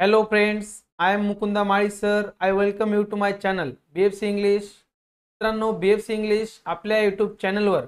Hello friends, I am Mukunda Mali sir. I welcome you to my channel BFC English. मित्रांनो BFC English आपल्या YouTube चॅनलवर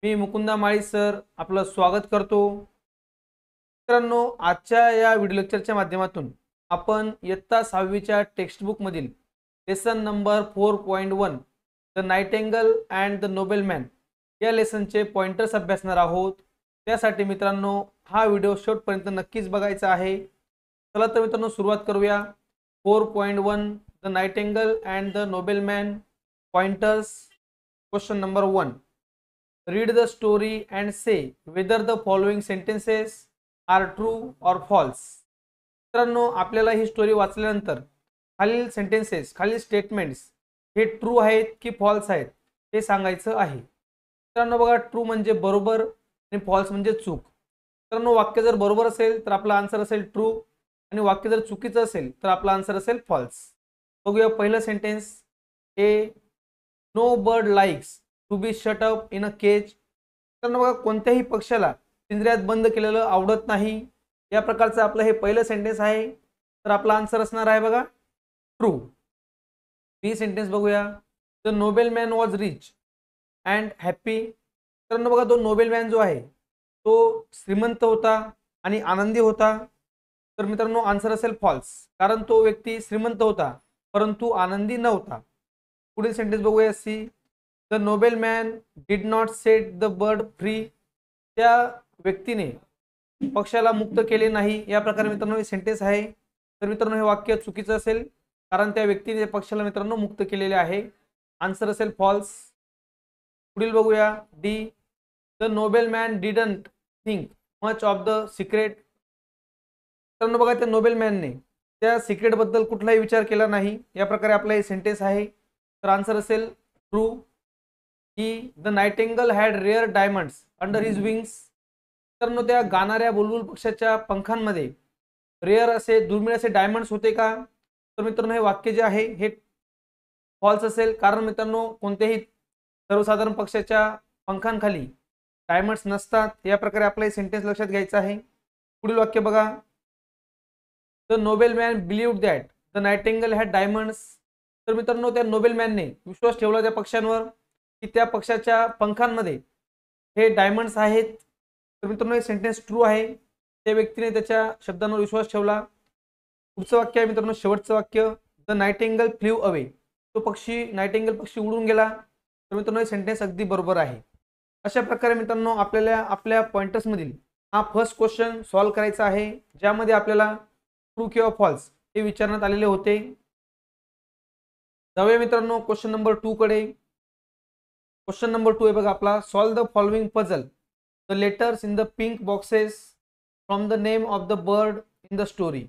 मी मुकुंदा माळी sir आपलं स्वागत करतो. मित्रांनो आजच्या या व्हिडिओ लेक्चरच्या माध्यमातून आपण इयत्ता 6वी च्या टेक्स्ट बुक मधील lesson number 4.1 the nightingale and the nobleman या लेसनचे पॉइंटर्स अभ्यासणार आहोत. त्यासाठी मित्रांनो हा व्हिडिओ शेवटपर्यंत नक्कीच बघायचा आहे. चला तर मित्रांनो सुरुवात करूया. 4.1 the nightingale and the nobleman pointers. Question number 1. Read the story and say whether the following sentences are true or false. मित्रांनो आपल्याला ही स्टोरी वाचल्यानंतर खालील सेंटेन्सेस खालील स्टेटमेंट्स हे ट्रू आहेत की फॉल्स आहेत हे सांगायचं आहे. मित्रांनो बघा, ट्रू म्हणजे बरोबर आणि फॉल्स म्हणजे चूक. मित्रांनो वाक्य जर बरोबर असेल तर आपला आन्सर असेल ट्रू आणि वाक्य जर चुकीचं असेल तर आपला आन्सर असेल फॉल्स. बघूया पहिलं sentence. A no bird likes to be shut up in a cage. तर बघा कोणत्याही पक्ष्याला पिंजऱ्यात बंद केलेलं आवडत नाही. या प्रकारचं आपलं हे पहिलं सेंटेन्स आहे. तर आपला आन्सर असणार आहे बघा ट्रू. बी सेंटेन्स बघूया. The nobleman was rich and happy. तर बघा तो नोबेलमॅन जो आहे तो श्रीमंत होता आणि आनंदी होता. तर मित्रांनो आन्सर असेल फॉल्स, कारण तो व्यक्ती श्रीमंत होता परंतु आनंदी नव्हता. पुढील सेंटेन्स बघूया. C the nobleman did not set the bird free. त्या व्यक्तीने पक्षाला मुक्त केले नाही. या प्रकारे मित्रांनो हे सेंटेन्स आहे. तर मित्रांनो हे वाक्य चुकीचं असेल, कारण त्या व्यक्तीने पक्षाला मित्रांनो मुक्त केलेले आहे. आन्सर असेल फॉल्स. पुढील बघूया. D the nobleman didn't think much of the secret. तर बघा त्या नोबेलमॅनने त्या सिक्रेट बद्दल कुठलाही विचार केला नाही. या प्रकारे आपला हे सेंटेन्स आहे. तर आन्सर असेल ट्रू. की the nightingale had rare diamonds under his wings. तर त्या गाणाऱ्या बुलबुल पक्षाच्या पंखांमध्ये रेअर असे दुर्मिळ असे डायमंड्स होते का? तर मित्रांनो हे वाक्य जे आहे हे फॉल्स असेल, कारण मित्रांनो कोणत्याही सर्वसाधारण पक्षाच्या पंखांखाली डायमंड्स नसतात. या प्रकारे आपला हे सेंटेन्स लक्षात घ्यायचं आहे. पुढील वाक्य बघा. The nobleman believed that the nightingale had diamonds. तर मित्रांनो त्या नोबेलमॅनने विश्वास ठेवला त्या पक्ष्यांवर की त्या पक्षाच्या पंखांमध्ये हे डायमंड्स आहेत. तर मित्रांनो हे सेंटेन्स ट्रू आहे. त्या व्यक्तीने त्याच्या शब्दांवर विश्वास ठेवला. पुढचं वाक्य आहे मित्रांनो शेवटचं वाक्य. The nightingale flew away. तो पक्षी नाइटिंगेल पक्षी उडून गेला. तर मित्रांनो हे सेंटेन्स अगदी बरोबर आहे. अशा प्रकारे मित्रांनो आपल्याला आपल्या पॉइंटर्स मधील हा फर्स्ट क्वेश्चन सॉल्व्ह करायचा आहे, ज्यामध्ये आपल्याला ट्रू किंवा फॉल्स हे विचारण्यात आलेले होते. जाऊया मित्रांनो क्वेश्चन नंबर 2 कडे. क्वेश्चन नंबर 2 आहे बघा आपला. Solve the following puzzle. The letters in the pink boxes from the name of the bird in the story.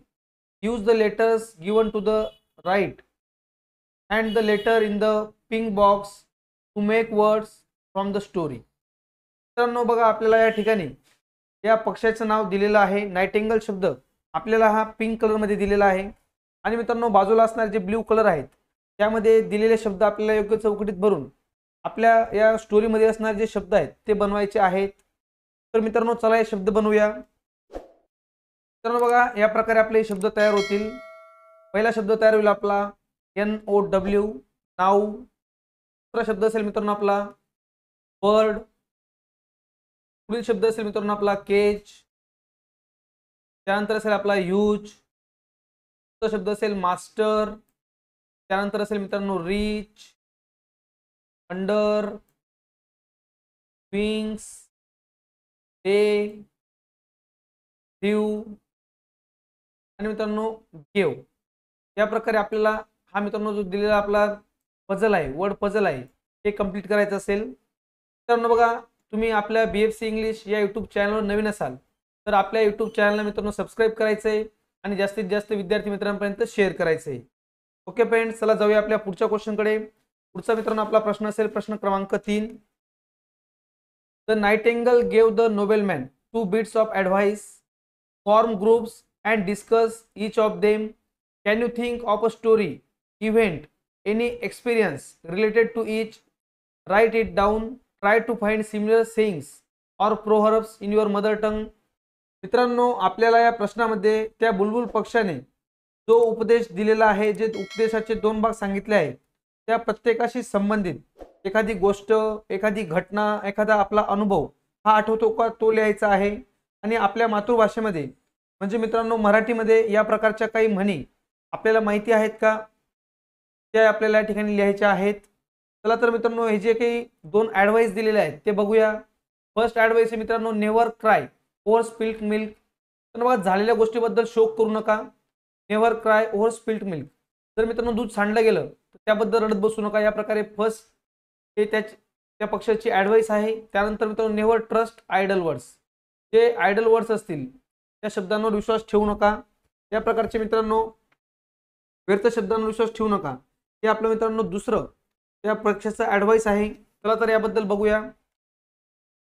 Use the letters given to the right and the letter in the pink box to make words from the story. मित्रांनो बघा आपल्याला या ठिकाणी या पक्षाचं नाव दिलेलं आहे. Nightingale शब्द आपल्याला हा पिंक कलर मध्ये दिलेला आहे आणि मित्रांनो बाजूला असणारे जे ब्ल्यू कलर आहेत त्यामध्ये दिलेले शब्द आपल्याला योग्य चौकटीत भरून आपल्या या स्टोरी मध्ये असणारे जे शब्द आहेत ते बनवायचे आहेत. तर मित्रांनो चला हे शब्द बनवूया. मित्रांनो बघा या प्रकारे आपले शब्द तयार होतील. पहिला शब्द तयार होईल आपला NOW नाऊ. दुसरा शब्द असेल मित्रांनो आपला बर्ड. पुढील शब्द असेल मित्रांनो आपला केज. त्यानंतर असेल आपला ह्यूज. दुसरा शब्द असेल मास्टर. त्यानंतर असेल मित्रांनो reach, under, wings, day, flew आणि मित्रांनो गेव. या प्रकारे आपल्याला हा मित्रांनो जो दिलेला आपला पझल आहे, वर्ड पझल आहे, ते कंप्लीट करायचं असेल. मित्रांनो बघा तुम्ही आपल्या BFC इंग्लिश या यूट्यूब चॅनलवर नवीन असाल तर आपल्या यूट्यूब चॅनलला मित्रांनो सबस्क्राईब करायचं आहे आणि जास्तीत जास्त विद्यार्थी मित्रांपर्यंत शेअर करायचं आहे. ओके फ्रेंड्स, चला जाऊया आपल्या पुढच्या क्वेश्चनकडे. पुढचा मित्रांनो आपला प्रश्न असेल प्रश्न क्रमांक 3. The nightingale gave the nobleman 2 bits of advice. Form groups and discuss each of them. Can you think of a story, event, any experience related to each? Write it down. Try to find similar sayings or proverbs in your mother tongue. मित्रांनो आपल्याला या प्रश्नामध्ये त्या बुलबुल पक्षाने जो उपदेश दिलेला आहे, जे उपदेशाचे 2 भाग सांगितले आहेत, त्या प्रत्येकाशी संबंधित एखादी गोष्ट, एखादी घटना, एखादा आपला अनुभव हा आठवतो का तो लिहायचा आहे। आणि आपल्या मातृभाषेमध्ये म्हणजे मित्रांनो मराठीमध्ये या प्रकारच्या काही म्हणी आपल्याला माहिती आहेत का, त्या आपल्याला या ठिकाणी लिहायच्या आहेत। चला तर मित्रांनो हे जे काही 2 ॲडवाइस दिलेले आहेत ते बघूया। फर्स्ट ॲडवाइस आहे मित्रांनो, never cry over spilt milk. तर बघा झालेल्या गोष्टीबद्दल शोक करू नका, never cry over spilt milk. जर मित्रांनो दूध सांडलं गेलं तर त्याबद्दल रडत बसू नका, या प्रकारे फर्स्ट हे त्या पक्षाची ॲडवाइस आहे। त्यानंतर मित्रांनो नेव्हर ट्रस्ट आयडल वर्ड्स, जे आयडल वर्ड्स असतील त्या शब्दांवर विश्वास ठेवू नका, या प्रकारचे मित्रांनो व्यर्थ शब्दांवर विश्वास ठेवू नका। हे आपलं मित्रांनो दुसरं त्या पक्षाचं ॲडवाइस आहे। चला तर याबद्दल बघूया।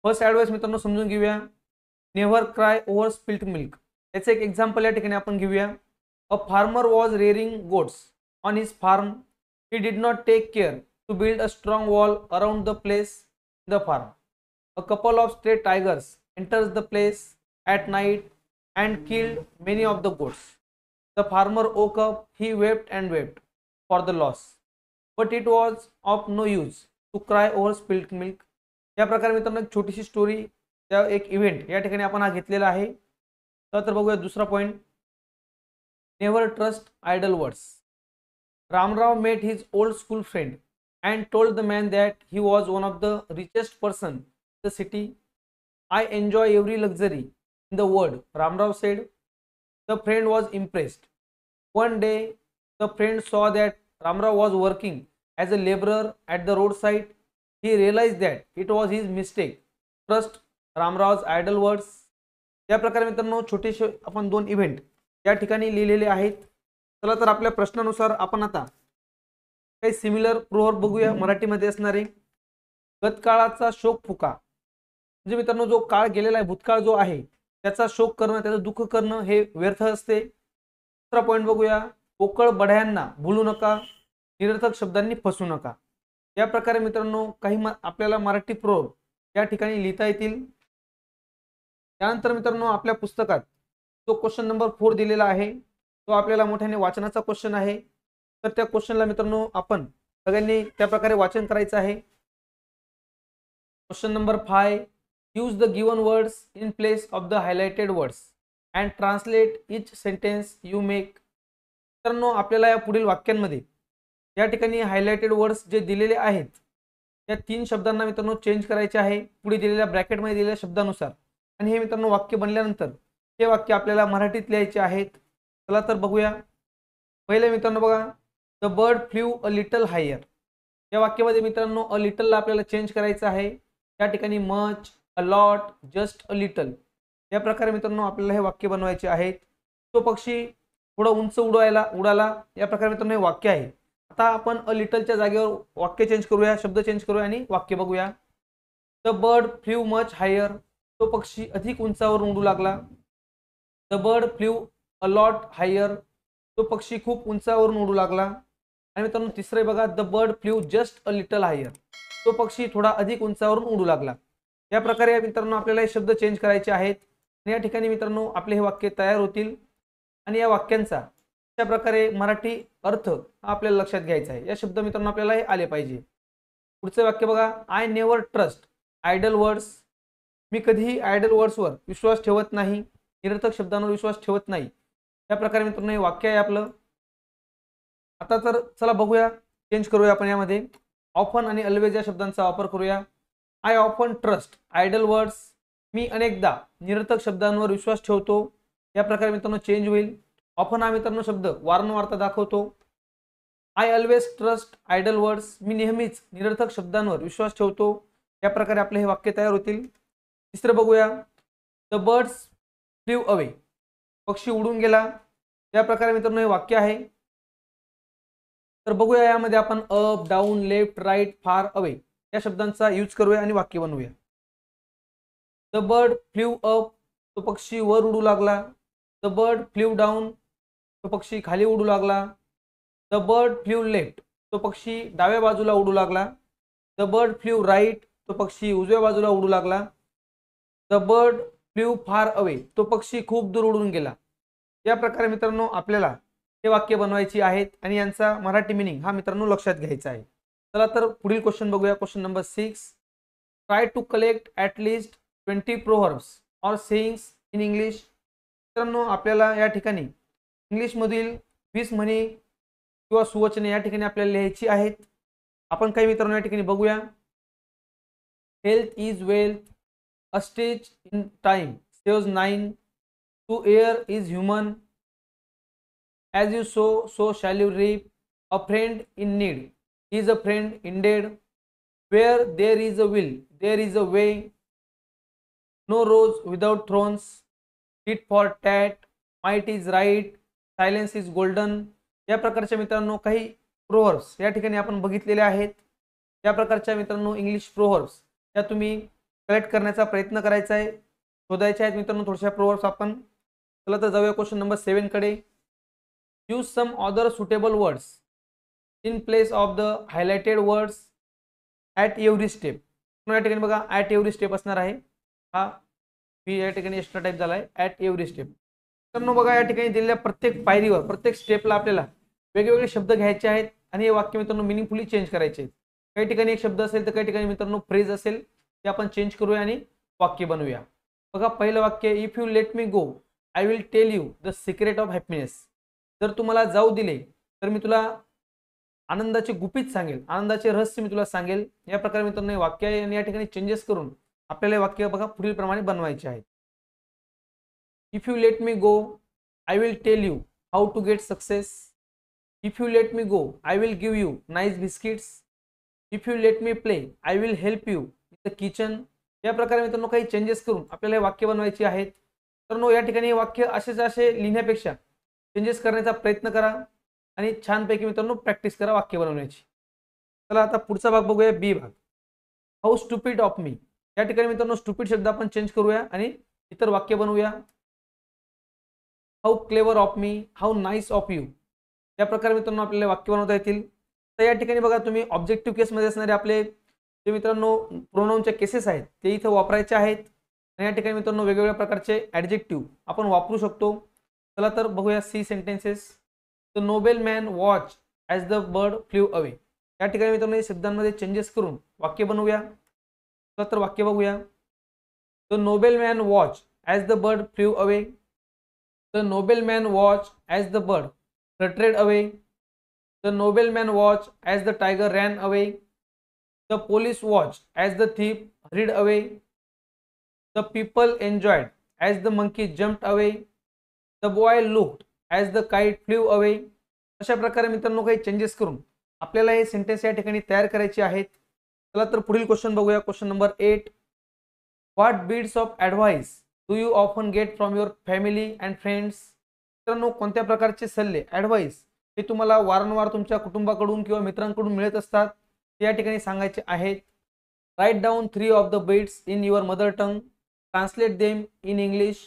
फर्स्ट ॲडवाइस मित्रांनो समजून घेऊया, never cry over spilt milk. याचं एक एक्झाम्पल या ठिकाणी आपण घेऊया। A farmer was rearing goats on his farm, he did not take care to build a strong wall around the place in the farm. A couple of stray tigers enters the place at night and killed many of the goats. The farmer woke up, he wept and wept for the loss, but it was of no use to cry over spilt milk. या प्रकारे मित्रांनो एक छोटीशी story, त्या एक event या ठिकाणी आपण हा घेतलेला आहे। तर बघूया दुसरा point, never trust idle words. Ramrao met his old school friend and told the man that he was one of the richest person in the city. I enjoy every luxury in the world, Ramrao said. The friend was impressed. One day, the friend saw that Ramrao was working as a laborer at the roadside. He realized that it was his mistake. Trust Ramrao's idle words. या प्रकारे मित्रांनो छोटेसे आपण 2 event या ठिकाणी लिहिलेले आहेत। चला तर आपल्या प्रश्नानुसार आपण आता काही सिमिलर प्रोव्हर्ब बघूया मराठीमध्ये असणारे। गतकाळाचा शोक फुका, म्हणजे मित्रांनो जो काळ गेलेला आहे, भूतकाळ जो आहे त्याचा शोक करणं, त्याचं दुःख करणं हे व्यर्थ असते। दुसरा पॉइंट बघूया, पोकळ बढ्यांना भुलू नका, निरर्थक शब्दांनी फसू नका। या प्रकारे मित्रांनो काही आपल्याला मराठी प्रोव्हर्ब या ठिकाणी लिहिता येतील। त्यानंतर मित्रांनो आपल्या पुस्तकात जो क्वेश्चन नंबर 4 दिलेला आहे तो आपल्याला मोठ्याने वाचनाचा क्वेश्चन आहे। तर त्या क्वेश्चनला मित्रांनो आपण सगळ्यांनी त्या प्रकारे वाचन करायचं आहे। Question number 5, use the given words in place of the highlighted words and translate each sentence you make. मित्रांनो आपल्याला या पुढील वाक्यांमध्ये या ठिकाणी हायलाइटेड वर्ड्स जे दिलेले आहेत त्या 3 शब्दांना मित्रांनो चेंज करायचे आहे पुढे दिलेल्या ब्रॅकेटमध्ये दिलेल्या शब्दानुसार। आणि हे मित्रांनो वाक्य बनल्यानंतर हे वाक्य आपल्याला मराठीत लिहायचे आहेत। चला तर बघूया। पहिले मित्रांनो बघा, the bird flew a little higher. या वाक्यामध्ये मित्रांनो अ लिटलला आपल्याला चेंज करायचं आहे, या ठिकाणी much, a lot, just a little. या प्रकारे मित्रांनो आपल्याला हे वाक्य बनवायचे आहेत। तो पक्षी थोडा उंच उडाला, या प्रकारे मित्रांनो हे वाक्य आहे। आता आपण अ लिटलच्या जागेवर वाक्य चेंज करूया, शब्द चेंज करूया आणि वाक्य बघूया। The bird flew much higher, तो पक्षी अधिक उंचावरून उडू लागला। The bird flew a lot higher, तो पक्षी खूप उंचावरून उडू लागला। आणि मित्रांनो तिसरे बघा, the bird flew just a little higher, तो पक्षी थोडा अधिक उंचावरून उडू लागला। या प्रकारे मित्रांनो आपल्याला हे शब्द चेंज करायचे आहेत। आणि या ठिकाणी मित्रांनो आपले हे वाक्य तयार होतील आणि या वाक्यांचा अशा प्रकारे मराठी अर्थ आपल्याला लक्षात घ्यायचा आहे। या शब्द मित्रांनो आपल्याला हे आले पाहिजे। पुढचे वाक्य बघा, I never trust idle words. मी कधीही आयडल वर्ड्सवर विश्वास ठेवत नाही, निरर्थक शब्दांवर विश्वास ठेवत नाही। या प्रकारे मित्रांनो हे वाक्य आहे आपलं। आता तर चला बघूया, चेंज करूया आपण यामध्ये ऑफन आणि ऑलवेज या शब्दांचा वापर करूया। I often trust idle words, मी अनेकदा निरर्थक शब्दांवर विश्वास ठेवतो। या प्रकारे मित्रांनो चेंज होईल। ऑफन हा मित्रांनो शब्द वारंवारता दाखवतो। I always trust idle words, मी नेहमीच निरर्थक शब्दांवर विश्वास ठेवतो। या प्रकारे आपले हे वाक्य तयार होतील। तिसरं बघूया, द बर्ड्स फ्ल्यू अवे, पक्षी उडून गेला। या प्रकारे मित्रांनो हे वाक्य आहे। तर बघूया यामध्ये आपण अप, डाऊन, लेफ्ट, राईट, फार, अवे या शब्दांचा यूज करूया आणि वाक्य बनवूया। द बर्ड फ्ल्यू अप, तो पक्षी वर उडू लागला। द बर्ड फ्ल्यू डाऊन, तो पक्षी खाली उडू लागला। द बर्ड फ्ल्यू लेफ्ट, तो पक्षी डाव्या बाजूला उडू लागला। द बर्ड फ्ल्यू राईट, तो पक्षी उजव्या बाजूला उडू लागला। The bird flew far away, तो पक्षी खूप दूर उडून गेला। या प्रकारे मित्रांनो आपल्याला हे वाक्य बनवायची आहेत आणि यांचा मराठी मिनिंग हा मित्रांनो लक्षात घ्यायचा आहे. चला तर पुढील क्वेश्चन बघूया. Question number 6. Try to collect at least 20 proverbs or sayings in English. मित्रांनो आपल्याला या ठिकाणी इंग्लिशमधील 20 म्हणी किंवा सुवचने या ठिकाणी आपल्याला लिहायची आहेत. आपण काही मित्रांनो या ठिकाणी बघूया. Health is wealth, a stitch in time saves 9, to err is human, as you sow so shall you reap, a friend in need is a friend indeed, where there is a will there is a way, no rose without thorns, tit for tat, might is right, silence is golden. या प्रकारच्या मित्रांनो काही proverbs या ठिकाणी आपण बघितलेले आहेत. या प्रकारच्या मित्रांनो इंग्लिश प्रोव्हर्ब्स त्या तुम्ही कलेक्ट करण्याचा प्रयत्न करायचा आहे, शोधायचे आहेत मित्रांनो थोड्याशा प्रोव्हर्ब्स आपण. चला तर जाऊया क्वेश्चन नंबर 7 कडे. Use some other suitable words in place of the highlighted words at every step. या ठिकाणी बघा ॲट एव्हरी स्टेप असणार आहे. हा मी या ठिकाणी एक्स्ट्रा टाईप झाला आहे ॲट एव्हरी स्टेप. तर बघा या ठिकाणी दिलेल्या प्रत्येक पायरीवर प्रत्येक स्टेपला आपल्याला वेगवेगळे शब्द घ्यायचे आहेत आणि हे वाक्य मित्रांनो मिनिंगफुली चेंज करायचे आहेत. काही ठिकाणी एक शब्द असेल तर काही ठिकाणी मित्रांनो फ्रेज असेल ते आपण चेंज करूया आणि वाक्य बनवूया. बघा पहिलं वाक्य, if you let me go I will tell you the secret of happiness. जर तुम्हाला जाऊ दिले तर मी तुला आनंदाचे गुपित सांगेल, आनंदाचे रहस्य मी तुला सांगेल. या प्रकारे मित्रांनो हे वाक्य आहे आणि या ठिकाणी चेंजेस करून आपल्याला हे वाक्य बघा पुढील प्रमाणे बनवायचे आहेत. If you let me go I will tell you how to get success. If you let me go I will give you nice biscuits. If you let me play I will help you in the kitchen. या प्रकारे मित्रांनो काही changes करून आपल्याला हे वाक्य बनवायचे आहेत. तर या ठिकाणी हे वाक्य असे लिहिण्यापेक्षा चेंजेस करण्याचा प्रयत्न करा आणि छानपैकी मित्रांनो प्रॅक्टिस करा वाक्य बनवण्याची. चला आता पुढचा भाग बघूया, बी भाग. How stupid of me. या ठिकाणी मित्रांनो स्टुपिड शब्द आपण चेंज करूया आणि इतर वाक्य बनवूया. How clever of me, how nice of you. या प्रकारे मित्रांनो आपल्याला वाक्य बनवता येतील. तर या ठिकाणी बघा तुम्ही ऑब्जेक्टिव्ह केसमध्ये असणारे आपले जे मित्रांनो प्रोनाऊनचे केसेस आहेत ते इथं वापरायचे आहेत आणि या ठिकाणी मित्रांनो वेगवेगळ्या प्रकारचे ॲडजेक्टिव्ह आपण वापरू शकतो. चला तर बघूया C sentences. The noble man watch as the bird flew away. या ठिकाणी मित्रांनो शब्दांमध्ये चेंजेस करून वाक्य बनवूया. चला तर वाक्य बघूया. The noble man watch as the bird flew away. The noble man watch as the bird fluttered away. The nobleman watched as the tiger ran away. The police watched as the thief hurried away. The people enjoyed as the monkey jumped away. The boy looked as the kite flew away. अशा प्रकारे मित्रांनो काही changes करून आपल्याला हे sentence या ठिकाणी तयार करायचे आहेत. चला तर पुढील क्वेश्चन बघूया. Question number 8. What bits of advice do you often get from your family and friends. मित्रांनो कोणत्या प्रकारचे सल्ले ॲडवाइस हे तुम्हाला वारंवार तुमच्या कुटुंबाकडून किंवा मित्रांकडून मिळत असतात ते या ठिकाणी सांगायचे आहेत. Write down 3 of the bits in your mother tongue, translate them in English.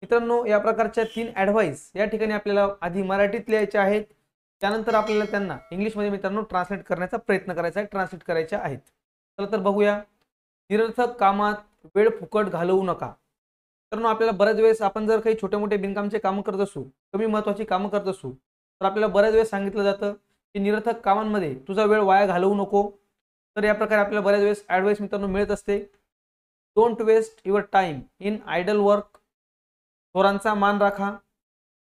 मित्रांनो या प्रकारच्या 3 ॲडवाइस या ठिकाणी आपल्याला आधी मराठीत लिहायचे आहेत, त्यानंतर आपल्याला त्यांना इंग्लिशमध्ये मित्रांनो ट्रान्सलेट करण्याचा प्रयत्न करायचा आहे, ट्रान्सलेट करायचे आहेत. चला तर बघूया. निरर्थक कामात वेळ फुकट घालवू नका. तर आपल्याला बऱ्याच वेळेस आपण जर काही छोटे मोठे बिनकामचे कामं करत असू, कमी महत्त्वाची कामं करत असू, तर आपल्याला बऱ्याच वेळेस सांगितलं जातं की निरर्थक कामांमध्ये तुझा वेळ वाया घालवू नको. तर या प्रकारे आपल्याला बऱ्याच वेळेस ॲडवाइस मित्रांनो मिळत असते. Don't waste your time in idle work. थोरांचा मान राखा.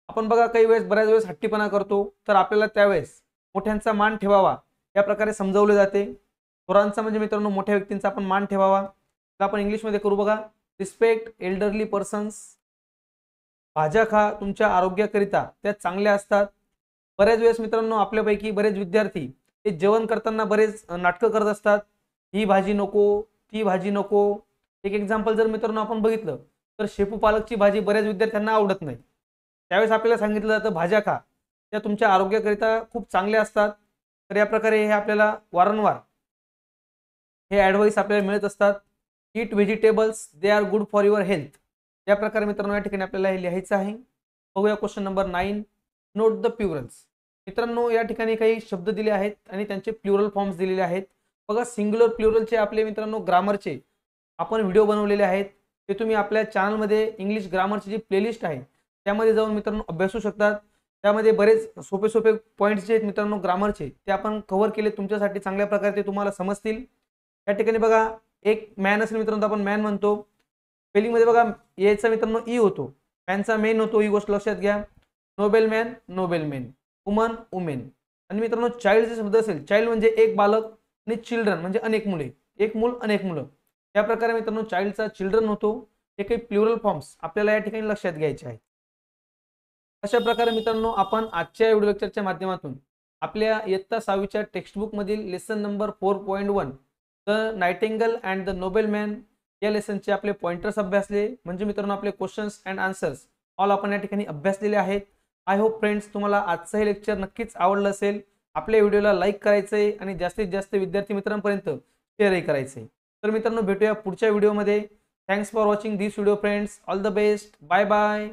आपण बघा काही वेळेस बऱ्याच वेळेस हट्टीपणा करतो, तर आपल्याला त्यावेळेस मोठ्यांचा मान ठेवावा या प्रकारे समजावले जाते. थोरांचा म्हणजे मित्रांनो मोठ्या व्यक्तींचा आपण मान ठेवावा. तर आपण इंग्लिशमध्ये करू बघा. Respect elderly persons. भाज्या खा, तुमच्या आरोग्याकरिता त्या चांगल्या असतात. बऱ्याच वेळेस मित्रांनो आपल्यापैकी बरेच विद्यार्थी ते जेवण करताना बरेच नाटकं करत असतात. ही भाजी नको, ती भाजी नको. एक एक्झाम्पल जर मित्रांनो आपण बघितलं तर शेपू पालकची भाजी बऱ्याच विद्यार्थ्यांना आवडत नाही. त्यावेळेस आपल्याला सांगितलं जातं भाज्या खा, त्या तुमच्या आरोग्याकरिता खूप चांगल्या असतात. तर या प्रकारे हे आपल्याला वारंवार हे ॲडवाइस आपल्याला मिळत असतात. Eat vegetables, they are good for your health. या प्रकारे मित्रांनो या ठिकाणी आपल्याला हे लिहायचं आहे. बघूया question number 9. Note the Plurals. मित्रांनो या ठिकाणी काही शब्द दिले आहेत आणि त्यांचे प्लुरल फॉर्म्स दिलेले आहेत. बघा सिंग्युलर प्लुरलचे आपले मित्रांनो ग्रामरचे आपण व्हिडिओ बनवलेले आहेत. ते तुम्ही आपल्या चॅनलमध्ये इंग्लिश ग्रामरची जी प्लेलिस्ट आहे त्यामध्ये जाऊन मित्रांनो अभ्यासू शकतात. त्यामध्ये बरेच सोपे सोपे पॉईंट्स जे आहेत मित्रांनो ग्रामरचे ते आपण कव्हर केले तुमच्यासाठी चांगल्या प्रकारे ते तुम्हाला समजतील. या ठिकाणी बघा एक मॅन असेल मित्रांनो, आपण मॅन म्हणतो. स्पेलिंगमध्ये बघा याचा मित्रांनो ई होतो, मॅनचा मेन होतो, ही गोष्ट लक्षात घ्या. Nobel man, Nobel main. Woman, women. आणि मित्रांनो चाइल्ड शब्द असेल, चाइल्ड म्हणजे एक बालक आणि चिल्ड्रन म्हणजे अनेक मुले, एक मूल अनेक मुलं. या प्रकारे मित्रांनो चाइल्डचा चिल्ड्रन होतो. हे काही प्लुरल फॉर्म्स आपल्याला या ठिकाणी लक्षात घ्यायचे आहेत. अशा प्रकारे मित्रांनो आपण आजच्या व्हिडिओ लेक्चरच्या माध्यमातून आपल्या इयत्ता 6वीच्या टेक्स्टबुक मधील lesson number 4.1 the nightingale and the noble man या लेसनचे आपले पॉइंटर्स अभ्यासले. म्हणजे मित्रांनो आपले क्वेश्चन्स अँड आन्सर्स ऑल आपण या ठिकाणी अभ्यासलेले आहेत. आय होप फ्रेंड्स तुम्हाला आजचं हे लेक्चर नक्कीच आवडलं असेल. आपल्या व्हिडिओला लाईक करायचंय आणि जास्तीत जास्त विद्यार्थी मित्रांपर्यंत शेअरही करायचंय. तर मित्रांनो भेटूया पुढच्या व्हिडिओमध्ये. Thanks for watching this video friends. All the best. Bye bye.